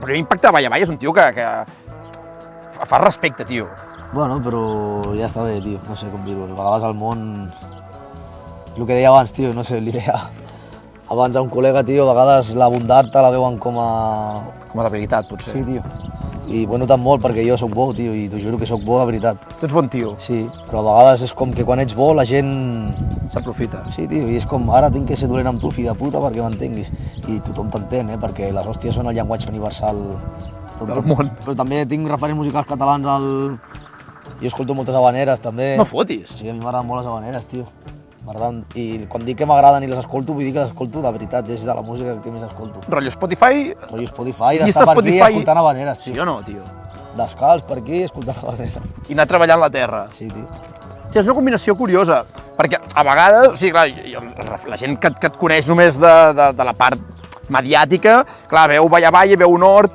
Però Impacte Valla Valla és un tio que fa respecte, tio. Bueno, però ja està bé, tio, no sé com dir-ho. A vegades al món... El que deia abans, tio, no sé, l'idea... Abans a un col·lega, tio, a vegades la bondat te la veuen com a... Com a debilitat, potser. Sí, tio. I ho he notat molt perquè jo sóc bo, tio, i t'ho juro que sóc bo de veritat. Tu ets bon tio. Sí, però a vegades és com que quan ets bo la gent... S'aprofita. Sí, tio, i és com ara tinc que ser dolent amb tu, fill de puta, perquè m'entenguis. I tothom t'entén, perquè les hòsties són el llenguatge universal del món. Però també tinc referents musicals catalans al... Jo escolto moltes habaneres, també. No fotis. Sí, a mi m'agraden molt les habaneres, tio. I quan dic que m'agraden i les escolto, vull dir que les escolto de veritat, és de la música que més escolto. Rotllo Spotify... Rotllo Spotify, d'estar per aquí escoltant habaneres, tio. Sí o no, tio? Descalç per aquí escoltant habaneres. I anar treballant la terra. Sí, tio. Sí, és una combinació curiosa, perquè a vegades, o sigui, clar, la gent que et coneix només de la part mediàtica, clar, veu Valla Valla, veu Nord,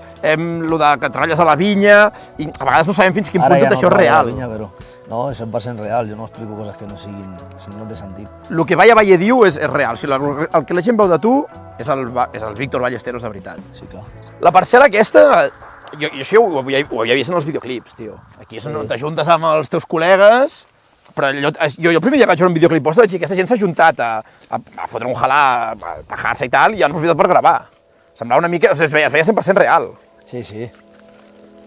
lo de que treballes a la vinya, i a vegades no sabem fins quin punt tot això és real. Vinya, però no, és 100% real, jo no explico coses que no siguin, no té sentit. El que Valla Valla diu és real, o sigui, el que la gent veu de tu és el Víctor Ballesteros de veritat. Sí, clar. La parcel·la aquesta, jo això ho havia vist en els videoclips, tio. Aquí és on t'ajuntes amb els teus col·legues, però jo el primer dia que vaig veure un videoclip vostre vaig dir que aquesta gent s'ha ajuntat a fotre un halà, a tajar-se i tal, i han aprofitat per gravar. Semblava una mica, o sigui, es veia 100% real. Sí, sí.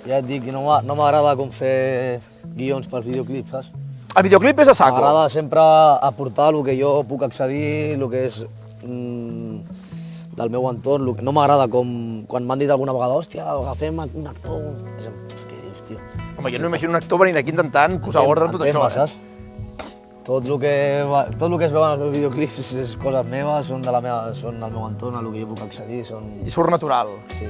Ja et dic, no m'agrada com fer guions pels videoclips, saps? El videoclip és a saco. M'agrada sempre aportar el que jo puc accedir, el que és del meu entorn. No m'agrada com quan m'han dit alguna vegada, hòstia, agafem un actor... Què dius, tio? Home, jo no m'imagino un actor venint aquí intentant posar ordre en tot això, saps? Tot el que es veu en els meus videoclips és coses meves, són del meu entorn, el que jo puc accedir, són... I surt natural. Sí.